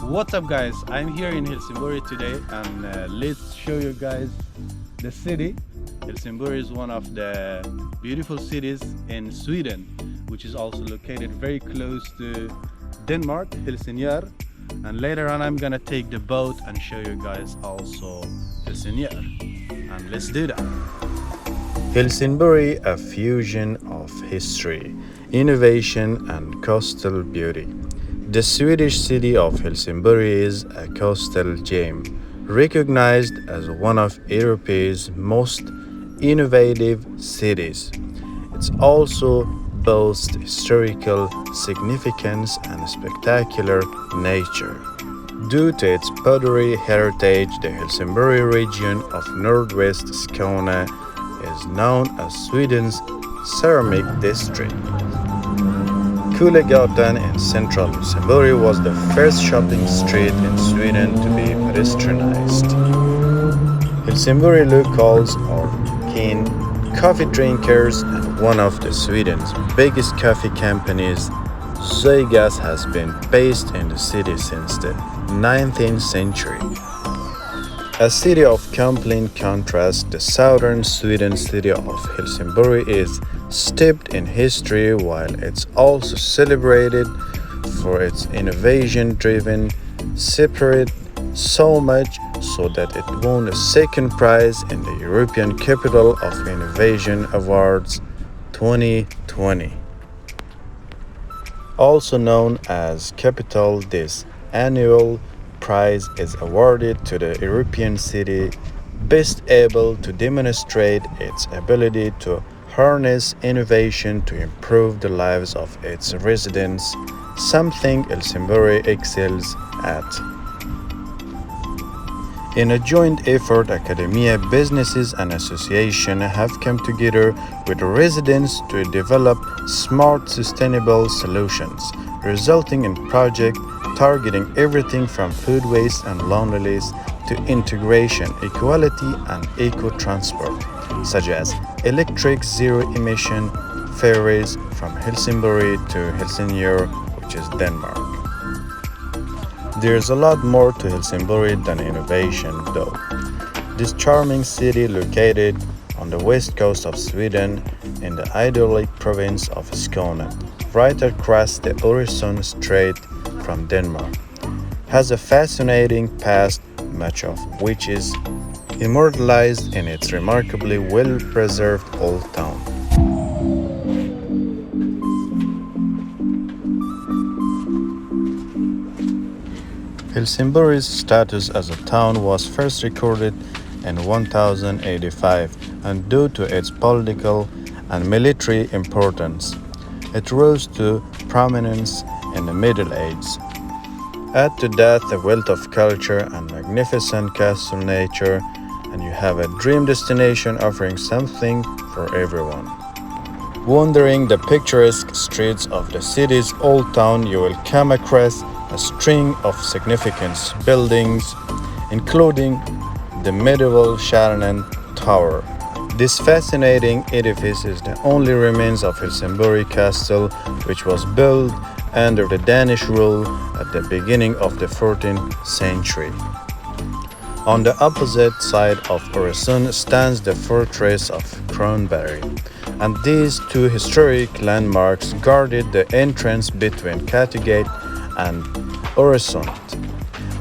What's up, guys? I'm here in Helsingborg today, and let's show you guys the city. Helsingborg is one of the beautiful cities in Sweden, which is also located very close to Denmark, Helsingør. And later on, I'm gonna take the boat and show you guys also Helsingør. And let's do that. Helsingborg, a fusion of history, innovation, and coastal beauty. The Swedish city of Helsingborg is a coastal gem, recognized as one of Europe's most innovative cities. It also boasts historical significance and spectacular nature. Due to its pottery heritage, the Helsingborg region of northwest Skåne is known as Sweden's ceramic district. Kullegatan in central Helsingborg was the first shopping street in Sweden to be pedestrianized. Helsingborg locals are keen coffee drinkers, and one of the Sweden's biggest coffee companies, Zygas, has been based in the city since the 19th century. A city of complete contrast, the southern Sweden city of Helsingborg is steeped in history, while it's also celebrated for its innovation-driven spirit, so much so that it won a second prize in the European Capital of Innovation Awards 2020. Also known as Capital, this annual prize is awarded to the European city best able to demonstrate its ability to harness innovation to improve the lives of its residents, something Helsingborg excels at. In a joint effort, academia, businesses, and associations have come together with residents to develop smart, sustainable solutions, resulting in projects targeting everything from food waste and loneliness to integration, equality, and eco-transport, such as electric zero-emission ferries from Helsingborg to Helsingør, which is Denmark. There's a lot more to Helsingborg than innovation, though. This charming city, located on the west coast of Sweden in the idyllic province of Skåne, right across the Öresund Strait from Denmark, has a fascinating past, much of which is immortalized in its remarkably well-preserved old town. Helsingborg's status as a town was first recorded in 1085, and due to its political and military importance, it rose to prominence in the Middle Ages. Add to that the wealth of culture and magnificent castle nature, and you have a dream destination offering something for everyone. Wandering the picturesque streets of the city's old town, you will come across a string of significant buildings, including the medieval Kärnan Tower. This fascinating edifice is the only remains of Helsingborg Castle, which was built under the Danish rule at the beginning of the 14th century. On the opposite side of Öresund stands the fortress of Kronberg, and these two historic landmarks guarded the entrance between Kattegat and Öresund.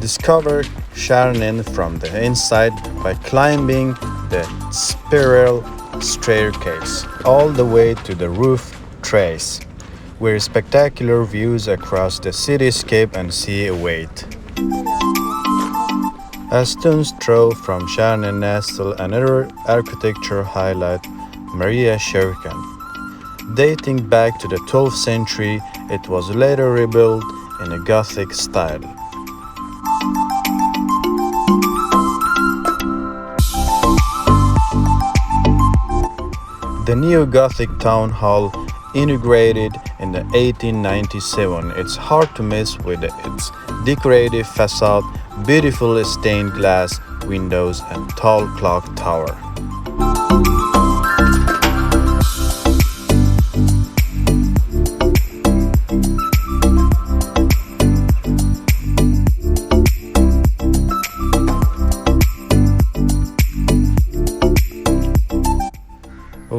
Discover Kärnan from the inside by climbing the spiral staircase all the way to the roof terrace, where spectacular views across the cityscape and sea await. A stone's throw from Kärnan nestle another architecture highlight, Maria Kyrkan. Dating back to the 12th century, it was later rebuilt in a Gothic style. The new Gothic town hall inaugurated in the 1897. It's hard to miss with its decorative facade, beautiful stained glass windows, and tall clock tower.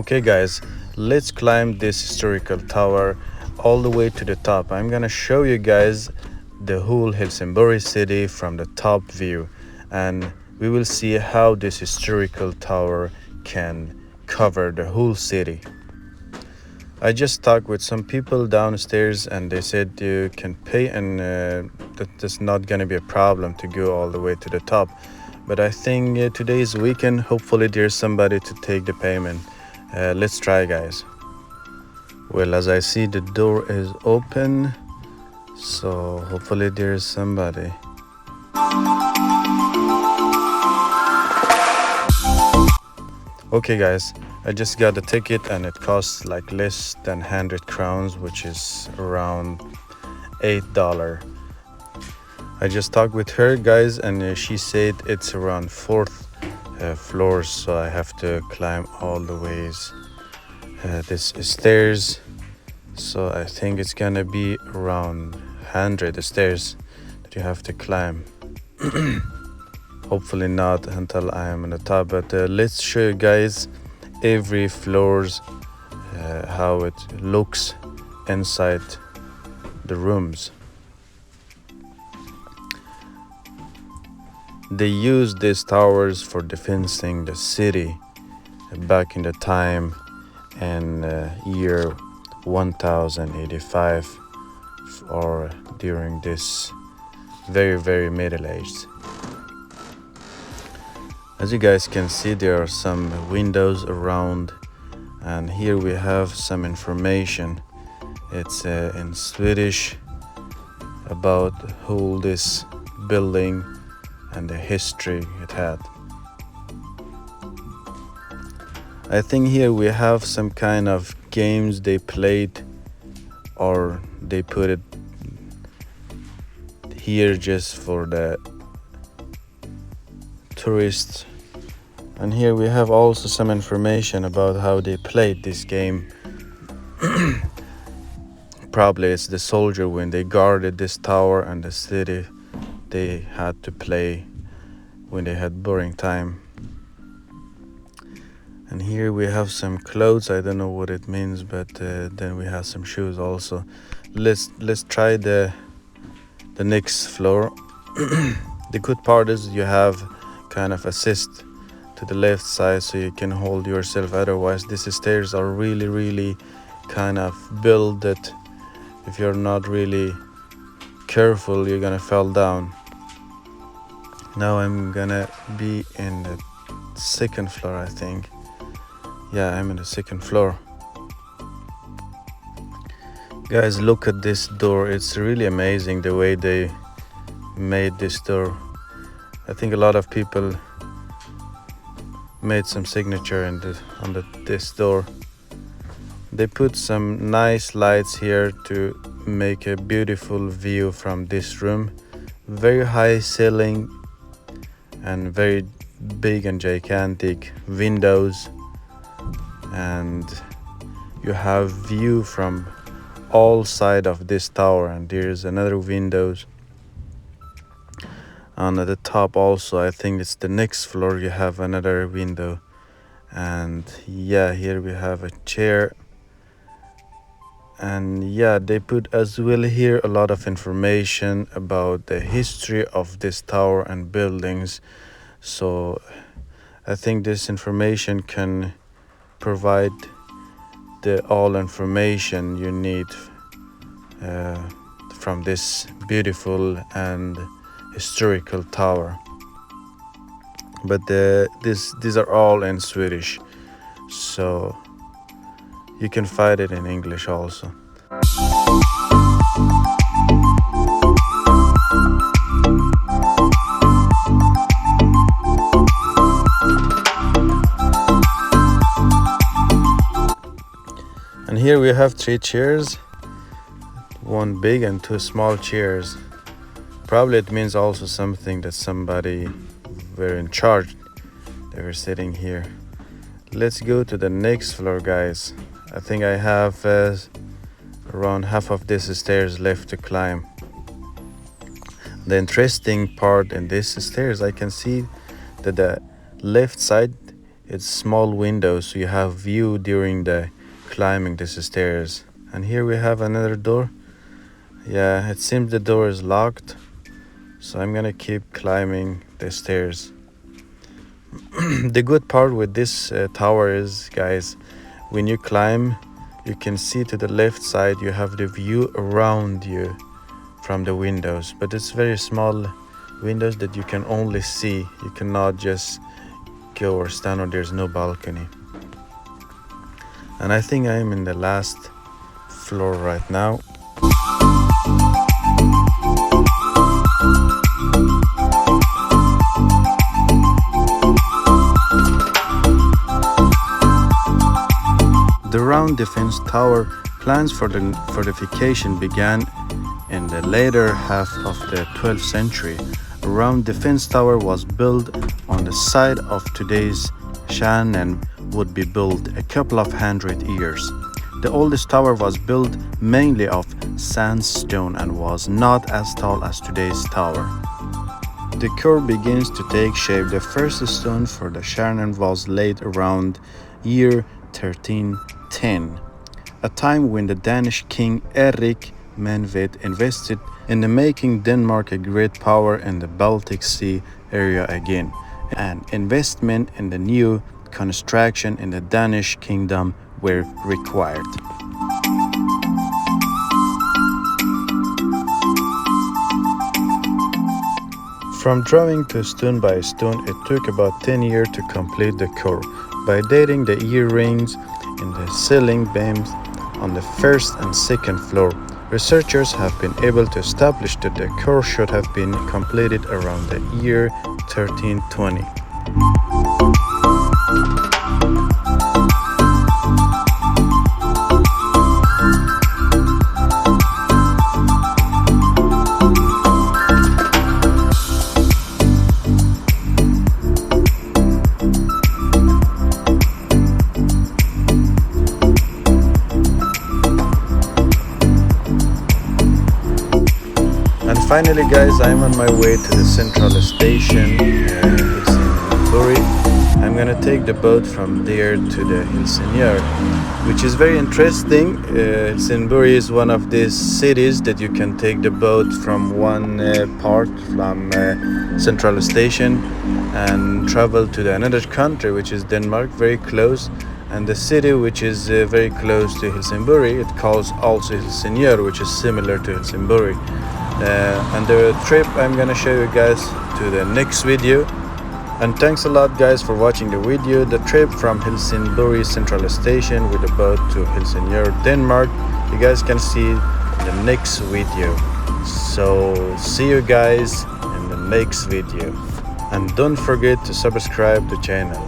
Okay guys, let's climb this historical tower all the way to the top. I'm gonna show you guys the whole Helsingborg city from the top view, and we will see how this historical tower can cover the whole city. I just talked with some people downstairs and they said you can pay, and that's not gonna be a problem to go all the way to the top. But I think today is weekend, hopefully there's somebody to take the payment. Let's try, guys. Well, as I see, the door is open, so hopefully there's somebody. Okay guys, I just got the ticket and it costs like less than 100 crowns, which is around $8. I just talked with her, guys, and she said it's around 4th floor, so I have to climb all the ways this stairs. So I think it's gonna be around 100 stairs that you have to climb. Hopefully not until I am on the top, but let's show you guys every floors how it looks inside the rooms. They used these towers for defending the city back in the time in year 1085, or during this very middle age. As you guys can see, there are some windows around, and here we have some information. It's in Swedish about whole this building and the history it had. I think here we have some kind of games they played, or they put it here just for the tourists. And here we have also some information about how they played this game. Probably it's the soldier when they guarded this tower and the city, they had to play when they had boring time. And here we have some clothes. I don't know what it means, but then we have some shoes also. Let's try the next floor. The good part is you have kind of assist to the left side, so you can hold yourself. Otherwise, these stairs are really kind of built that if you're not really careful, you're gonna fall down. Now I'm gonna be in the 2nd floor, I think. Yeah, I'm in the 2nd floor. Guys, look at this door. It's really amazing the way they made this door. I think a lot of people made some signature on this door. They put some nice lights here to make a beautiful view from this room. Very high ceiling and very big and gigantic windows, and you have view from all sides of this tower. And there's another windows on the top also. I think it's the next floor, you have another window. And yeah, here we have a chair. And yeah, they put as well here a lot of information about the history of this tower and buildings. So I think this information can provide the all information you need from this beautiful and historical tower. But these are all in Swedish, so you can find it in English also. And here we have 3 chairs, 1 big and 2 small chairs. Probably it means also something that somebody were in charge. They were sitting here. Let's go to the next floor, guys. I think I have around half of this stairs left to climb. The interesting part in this stairs, I can see that the left side It's small windows, so you have view during the climbing these stairs. And here we have another door. Yeah, it seems the door is locked, so I'm gonna keep climbing the stairs. The good part with this tower is, guys, when you climb, you can see to the left side you have the view around you from the windows, but it's very small windows that you can only see. You cannot just go or stand, or there's no balcony. And I think I am in the last floor right now. The round defense tower plans for the fortification began in the later half of the 12th century. A round defense tower was built on the site of today's Kärnan, would be built a couple of hundred years. The oldest tower was built mainly of sandstone and was not as tall as today's tower. The core begins to take shape. The first stone for the Kärnan was laid around year 1310, a time when the Danish king Erik Menved invested in the making Denmark a great power in the Baltic Sea area again. An investment in the new construction in the Danish kingdom were required. From drawing to stone by stone, it took about 10 years to complete the core. By dating the earrings in the ceiling beams on the first and second floor, researchers have been able to establish that the core should have been completed around the year 1320. And finally, guys, I'm on my way to the central station. It's in Helsingborg. I'm gonna take the boat from there to the Helsingborg, which is very interesting. Helsingborg is one of these cities that you can take the boat from one part from central station and travel to another country, which is Denmark, very close. And the city which is very close to Helsingborg, it calls also Helsingør, which is similar to Helsingborg. And the trip I'm gonna show you guys to the next video. And thanks a lot, guys, for watching the video. The trip from Helsingborg Central Station with the boat to Helsingør, Denmark, you guys can see in the next video. So see you guys in the next video, and don't forget to subscribe to the channel.